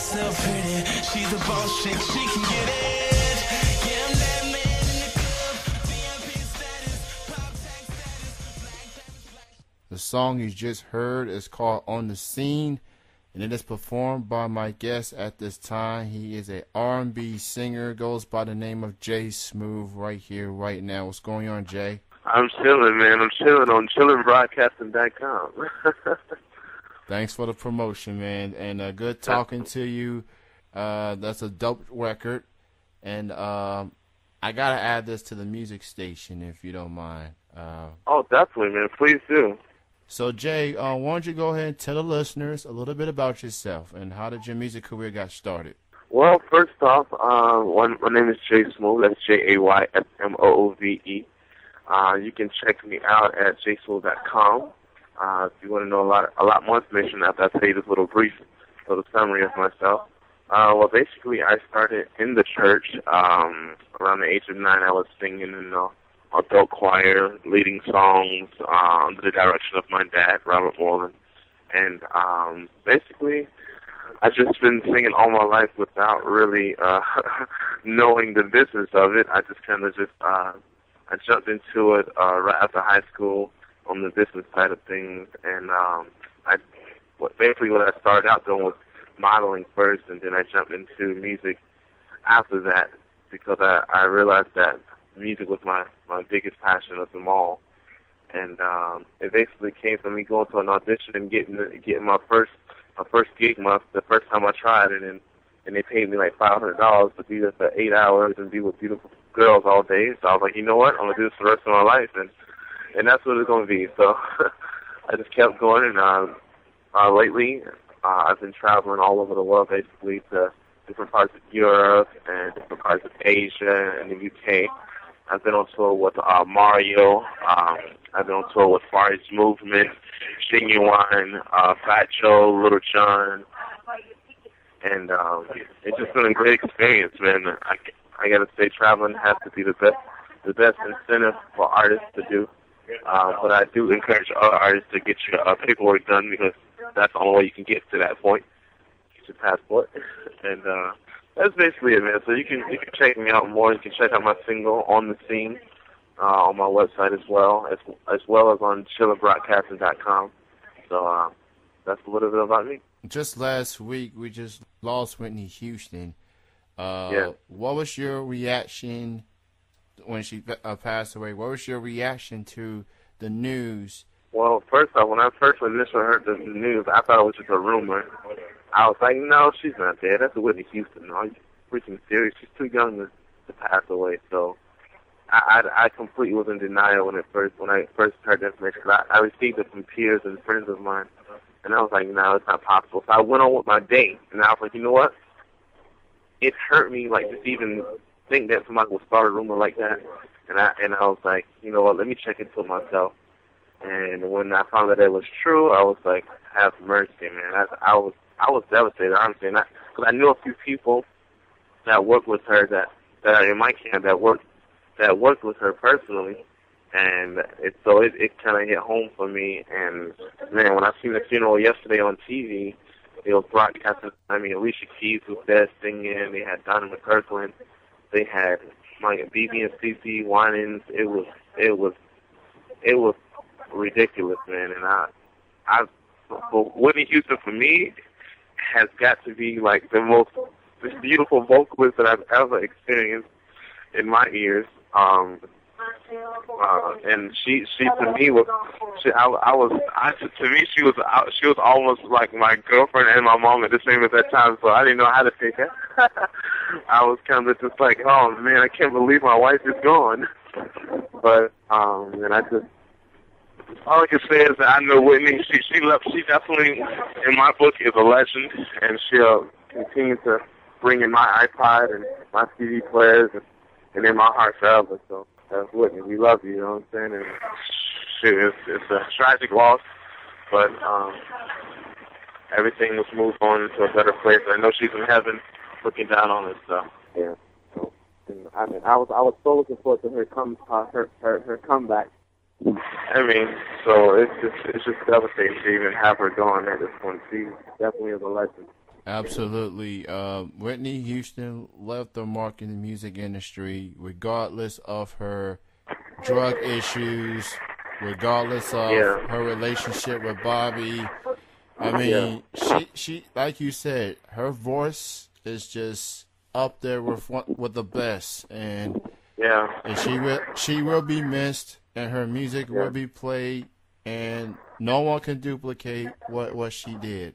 herself pretty. She's a boss chick, she can get it. Yeah, I'm that man in the club. VIP status, pop tag status, black diamonds, black. The song you just heard is called On the Scene, and it is performed by my guest at this time. He is a R&B singer, goes by the name of Jay Smoove right here, right now. What's going on, Jay? I'm chilling, man. I'm chilling on chillingbroadcasting.com. Thanks for the promotion, man, and good talking to you. That's a dope record, and I got to add this to the music station if you don't mind. Oh, definitely, man. Please do. So, Jay, why don't you go ahead and tell the listeners a little bit about yourself and how did your music career got started? Well, first off, my name is Jay Smoove. That's JaySmoove. You can check me out at jaysmoove.com. If you want to know a lot more information after I tell you this little summary of myself. Well, basically, I started in the church. Around the age of 9, I was singing in the adult choir, leading songs under the direction of my dad, Robert Moreland. And basically, I've just been singing all my life without really knowing the business of it. I just kind of I jumped into it right after high school on the business side of things. And basically what I started out doing was modeling first, and then I jumped into music after that because I realized that music was my biggest passion of them all. And it basically came from me going to an audition and getting my first gig the first time I tried it, and they paid me like $500 to be there for 8 hours and be with beautiful girls all day. So I was like, you know what, I'm gonna do this for the rest of my life, and that's what it's gonna be. So I just kept going, and lately I've been traveling all over the world, basically to different parts of Europe and different parts of Asia and the UK. I've been on tour with Mario. I've been on tour with Far East Movement, Genuine, Fat Joe, Little John, and it's just been a great experience, man. I gotta say, traveling has to be the best incentive for artists to do. But I do encourage other artists to get your paperwork done because that's the only way you can get to that point. Get your passport, and that's basically it, man. So you can check me out more. You can check out my single On the Scene on my website as well as on chillingbroadcasting.com. So that's a little bit about me. Just last week, we just lost Whitney Houston. Yeah. What was your reaction when she passed away? What was your reaction to the news? Well, first off, when I first initially heard the news, I thought it was just a rumor. I was like, no, she's not dead. That's Whitney Houston. No, you're freaking serious. She's too young to pass away. So I completely was in denial when I first heard the information. I received it from peers and friends of mine, and I was like, no, it's not possible. So I went on with my day, and I was like, you know what? It hurt me, like, just even think that somebody would start a rumor like that. And I was like, you know what? Let me check into it myself. And when I found that it was true, I was like, have mercy, man. I was devastated, honestly, because I knew a few people that worked with her that are in my camp that worked with her personally, and it kind of hit home for me. And man, when I seen the funeral yesterday on TV, it was broadcasted. I mean, Alicia Keys was there singing. They had Donna McKirkland. They had BB and CC Winans. It was ridiculous, man. And Whitney Houston for me has got to be like the most beautiful vocalist that I've ever experienced in my ears. And she to me was, she was almost like my girlfriend and my mom at the same at that time. So I didn't know how to take her. I was kind of just like, oh man, I can't believe my wife is gone. But and I just, all I can say is that I know Whitney. She definitely, in my book, is a legend, and she'll continue to bring in my iPod and my CD players and in my heart forever. So that's Whitney. We love you. You know what I'm saying? And shoot, it's a tragic loss, but everything was moved on into a better place. I know she's in heaven, looking down on us. So yeah. So, I mean, I was so looking forward to her comeback. I mean, so it's just devastating to even have her gone at this point. She definitely is a legend. Absolutely. Whitney Houston left a mark in the music industry, regardless of her drug issues, regardless of Yeah, her relationship with Bobby. I yeah, mean, she, like you said, her voice is just up there with the best, yeah, and she will be missed, and her music will yeah. be played, and no one can duplicate what she did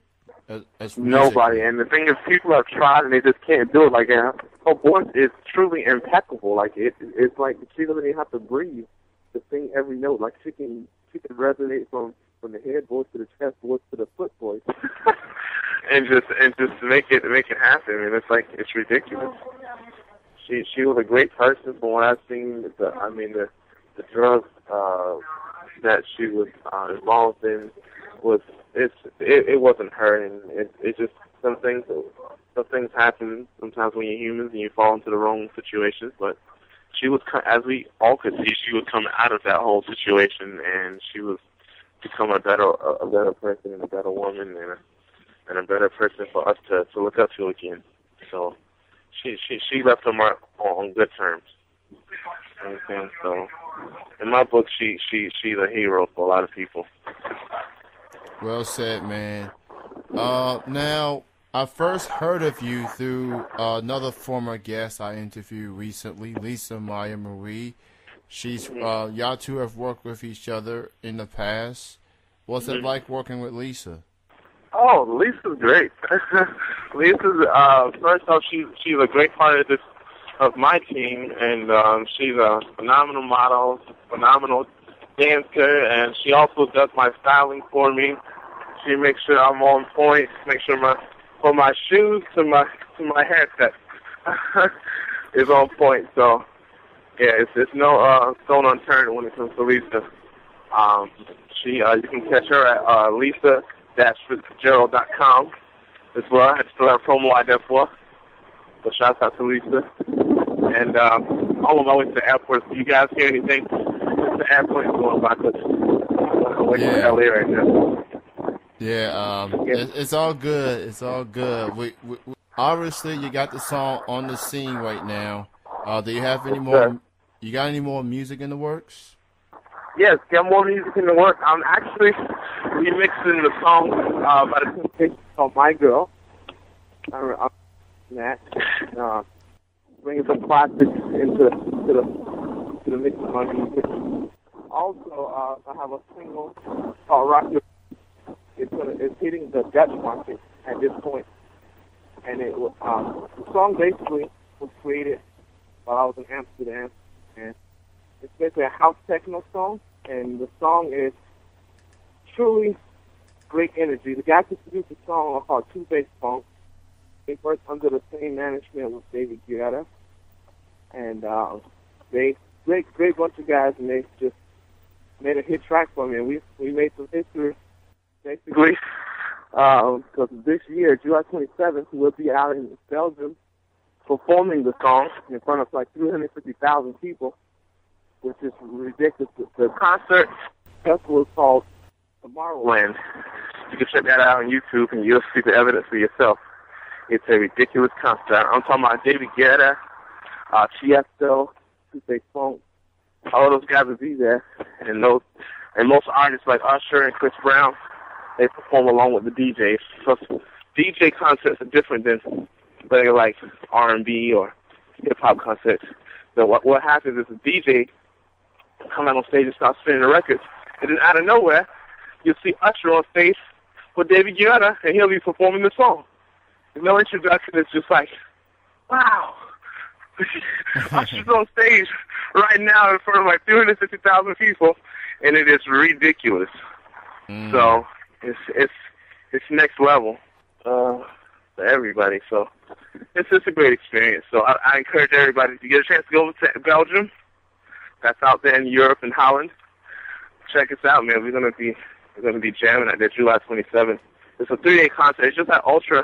as Nobody. musically. And the thing is, people have tried and they just can't do it. Like, her voice is truly impeccable. Like, it's like she doesn't even have to breathe to sing every note. Like, she can resonate from the head voice to the chest voice to the foot voice, and just make it happen. And it's ridiculous. She was a great person from what I've seen. The drugs that she was involved in was it wasn't her, and it just some things happen sometimes when you're humans and you fall into the wrong situations. But she was, as we all could see, she was coming out of that whole situation, and she was become a better person and a better woman and a better person for us to look up to again. So she left her mark on good terms. Okay, so in my book, she's a hero for a lot of people. Well said, man. Now, I first heard of you through another former guest I interviewed recently, Lisa Maya Marie. Y'all two have worked with each other in the past. What's it like working with Lisa? Oh, Lisa's great. Lisa's first off, she's a great part of my team, and she's a phenomenal model, phenomenal dancer, and she also does my styling for me. She makes sure I'm on point, make sure from my shoes to my haircut is on point. So yeah, it's no stone unturned when it comes to Lisa. You can catch her at Lisa-Fitzgerald.com as well. I still have promo out there for her. So shout out to Lisa. And all on my way to the airport. If you guys hear anything, the airport is going by because I'm waiting for LA right now. Yeah, it's all good. It's all good. We obviously you got the song on the scene right now. Do you have any more? You got any more music in the works? Yes, got more music in the work. I'm actually remixing the song by the Temptations called "My Girl." I'm that bringing some classics into the mix of my music. Also, I have a single called "Rock Your." It's hitting the Dutch market at this point, and the song basically was created while I was in Amsterdam, and it's basically a house techno song, and the song is truly great energy. The guys who produced the song are called Two Bass Funk. They worked under the same management with David Guetta, and they great bunch of guys, and they just made a hit track for me, and we made some history. Basically, because this year, July 27th, we'll be out in Belgium performing the song in front of like 350,000 people, which is ridiculous. The concert festival is called Tomorrowland. You can check that out on YouTube, and you'll see the evidence for yourself. It's a ridiculous concert. I'm talking about David Guetta, Tiesto, Two-Face Funk. All of those guys will be there, and most artists like Usher and Chris Brown, they perform along with the DJs. So DJ concerts are different than regular like R&B or hip hop concerts. So what happens is the DJ come out on stage and start spinning the records, and then out of nowhere, you'll see Usher on stage with David Guetta, and he'll be performing the song. There's no introduction. It's just like, wow. Usher's on stage right now in front of like 350,000 people, and it is ridiculous. So it's next level for everybody. So it's just a great experience. So I encourage everybody to get a chance to go over to Belgium. That's out there in Europe and Holland. Check us out, man. We're gonna be jamming at there July 27th. It's a 3-day concert. It's just at Ultra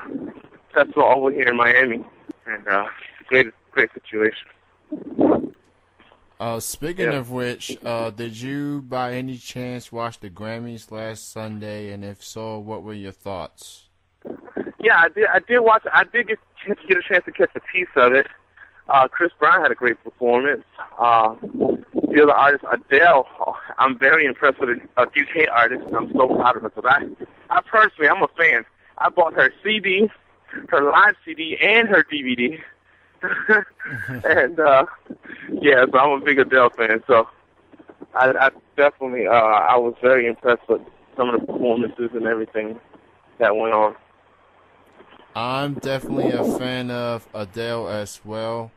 Festival over here in Miami, and great situation. Speaking of which, did you by any chance watch the Grammys last Sunday? And if so, what were your thoughts? Yeah, I did watch. I did get a chance to catch a piece of it. Chris Brown had a great performance. The other artist, Adele, I'm very impressed with a UK artist. I'm so proud of her. Because I personally, I'm a fan. I bought her CD, her live CD, and her DVD. And yeah, so I'm a big Adele fan. So I definitely, I was very impressed with some of the performances and everything that went on. I'm definitely a fan of Adele as well,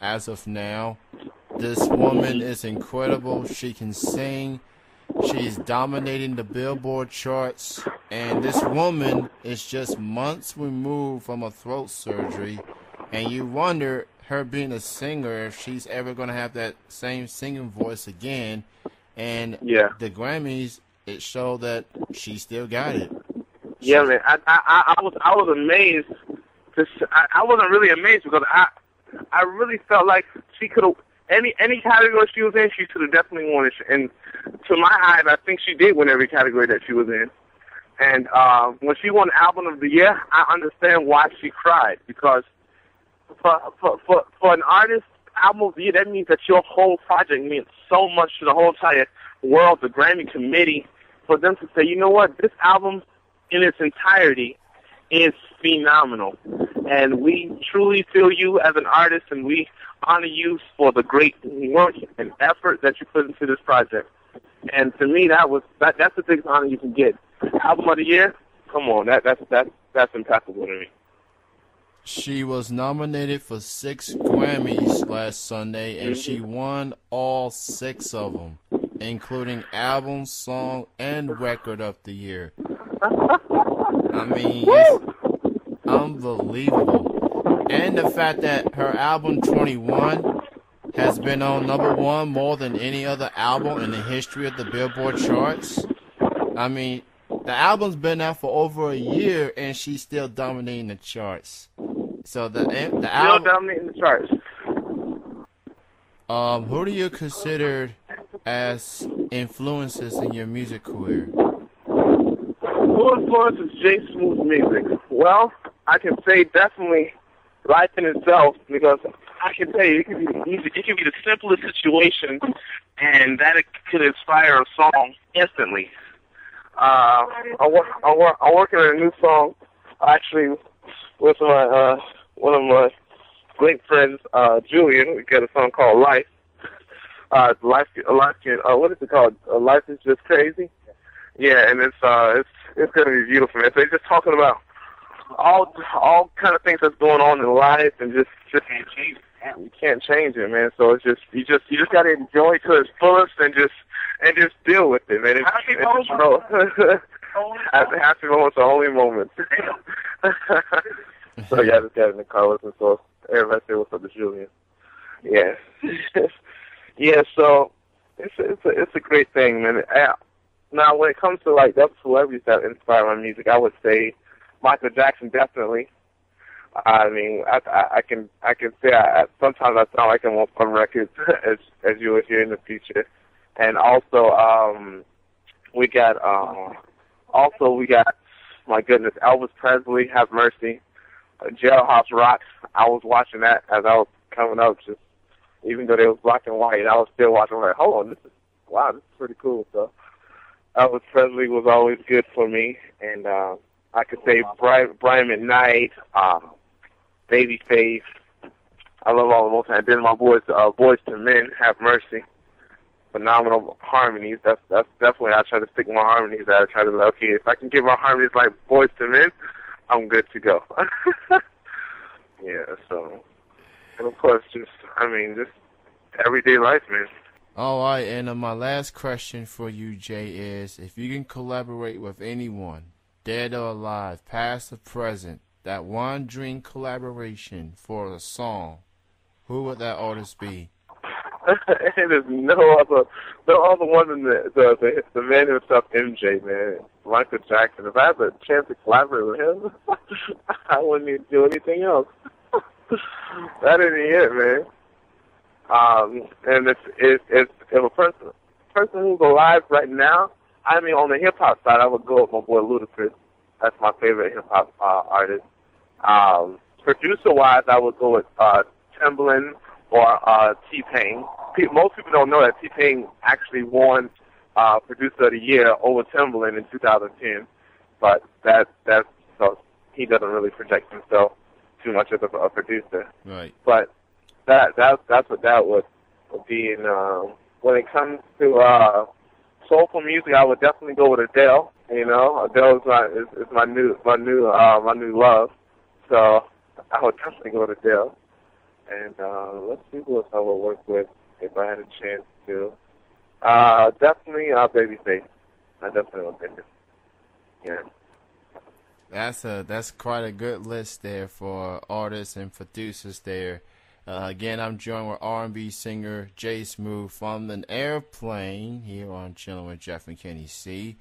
as of now. This woman is incredible. She can sing. She's dominating the Billboard charts. And this woman is just months removed from a throat surgery. And you wonder, her being a singer, if she's ever going to have that same singing voice again. And the Grammys, it showed that she still got it. Yeah, man. I was amazed. I wasn't really amazed because I really felt like she could have any category she was in, she could have definitely won it. And to my eyes, I think she did win every category that she was in. And when she won Album of the Year, I understand why she cried, because for an artist, Album of the Year, that means that your whole project means so much to the whole entire world, the Grammy committee, for them to say, you know what, this album in its entirety is phenomenal. And we truly feel you as an artist, and we honor you for the great work and effort that you put into this project. And to me, that's the biggest honor you can get. Album of the Year, come on, that's impeccable to me. She was nominated for 6 Grammys last Sunday, and she won all 6 of them, including Album, Song, and Record of the Year. I mean, it's unbelievable. And the fact that her album 21 has been on #1 more than any other album in the history of the Billboard charts. I mean, the album's been out for over a year, and she's still dominating the charts. So the album, still dominating the charts. Who do you consider as influences in your music career? Who influences Jay Smoove's music? Well, I can say definitely Life in Itself, because I can tell you, it can be the simplest situation, and that it could inspire a song instantly. I'm working on a new song, actually, with one of my great friends, Julian. We got a song called Life. What is it called? Life is Just Crazy. Yeah, and it's gonna be beautiful, man. So it's just talking about all kind of things that's going on in life, and just can't change it. You can't change it, man. So it's just you just gotta enjoy it to its fullest, and just deal with it, man. Happy moments are only moments. So yeah, I just got in the car with me, so everybody say what's up to Julian. Yeah. Yeah, so it's a great thing, man. Now, when it comes to like the celebrities that inspire my music, I would say Michael Jackson definitely. I mean, I can say sometimes I sound like I'm on records, as you will hear in the future. And also, we got my goodness, Elvis Presley, Have Mercy, Jailhouse Rock. I was watching that as I was coming up, just even though they was black and white, I was still watching. Like, hold on, this is pretty cool. So Elvis Presley was always good for me, and I could say Brian McKnight, Babyface. I love all the most. And then my boys to Men, Have Mercy. Phenomenal harmonies. That's definitely, I try to stick with my harmonies. I try to, okay, if I can get my harmonies like Boys to Men, I'm good to go. Yeah, so, and of course, just everyday life, man. All right, and my last question for you, Jay, is if you can collaborate with anyone, dead or alive, past or present, that one dream collaboration for a song, who would that artist be? There's no other one than the man himself, MJ, man. Michael Jackson. If I had a chance to collaborate with him, I wouldn't need to do anything else. That ain't it, man. And if a person who's alive right now, I mean, on the hip hop side, I would go with my boy Ludacris. That's my favorite hip hop artist. Producer-wise, I would go with Timbaland or T-Pain. Most people don't know that T-Pain actually won Producer of the Year over Timbaland in 2010, but so he doesn't really project himself too much as a producer. Right. But that's what that would be. And when it comes to soulful music, I would definitely go with Adele. You know, Adele is my new love. So I would definitely go with Adele. And let's see who else I would work with if I had a chance to. Definitely Babyface. I definitely would think it. Yeah. That's quite a good list there for artists and producers there. Again, I'm joined with R&B singer Jay Smoove from an airplane here on Chilling with Jeff and Kenny C.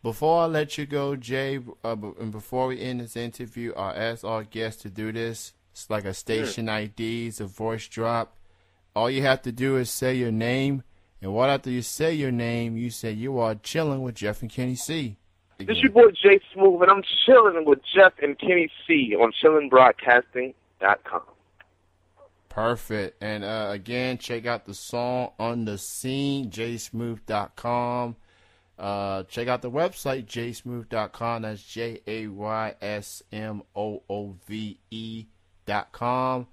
Before I let you go, Jay, and before we end this interview, I ask our guests to do this. It's like a station ID, it's a voice drop. All you have to do is say your name, and right after you say your name, you say you are chilling with Jeff and Kenny C. This is your boy Jay Smoove, and I'm chilling with Jeff and Kenny C on chillingbroadcasting.com. Perfect. And again, check out the song On the Scene, jaysmoove.com. Check out the website, jaysmoove.com. That's JAYSMOOVE.com.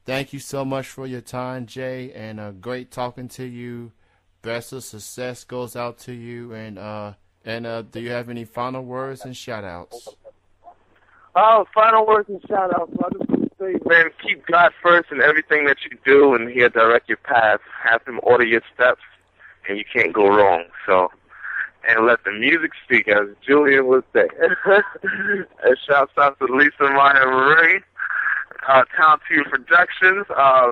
Thank you so much for your time, Jay, and great talking to you. Best of success goes out to you, and do you have any final words and shout-outs? Final words and shout-outs. I just want to say, man, keep God first in everything that you do, and He'll direct your path. Have Him order your steps, and you can't go wrong. So, and let the music speak, as Julian would say. And shouts out to Lisa Maya Marie, Town 2 Productions,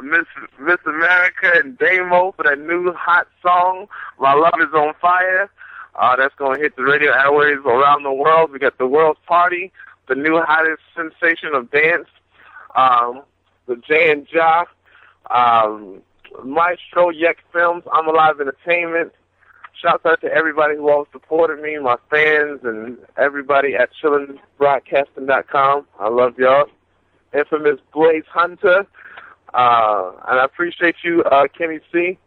Miss America and Damo for that new hot song, My Love Is On Fire. That's going to hit the radio airwaves around the world. We got the World's Party, the new hottest sensation of dance, the Jay and Ja, Maestro, Yek Films, I'm Alive Entertainment. Shouts out to everybody who always supported me, my fans, and everybody at chillingbroadcasting.com. I love y'all. Infamous Blaze Hunter, and I appreciate you, Kenny C.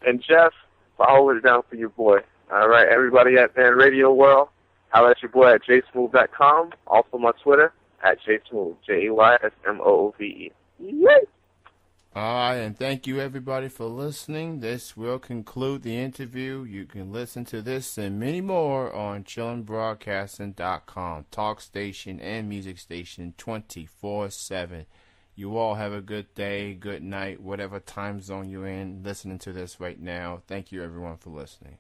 and Jeff, for holding it down for your boy. All right, everybody at Van Radio World, holla at your boy at jaysmoove.com. Also my Twitter, at jaysmoove, JAYSMOOVE. Yay! All right, and thank you, everybody, for listening. This will conclude the interview. You can listen to this and many more on chillingbroadcasting.com, talk station and music station 24/7. You all have a good day, good night, whatever time zone you're in listening to this right now. Thank you, everyone, for listening.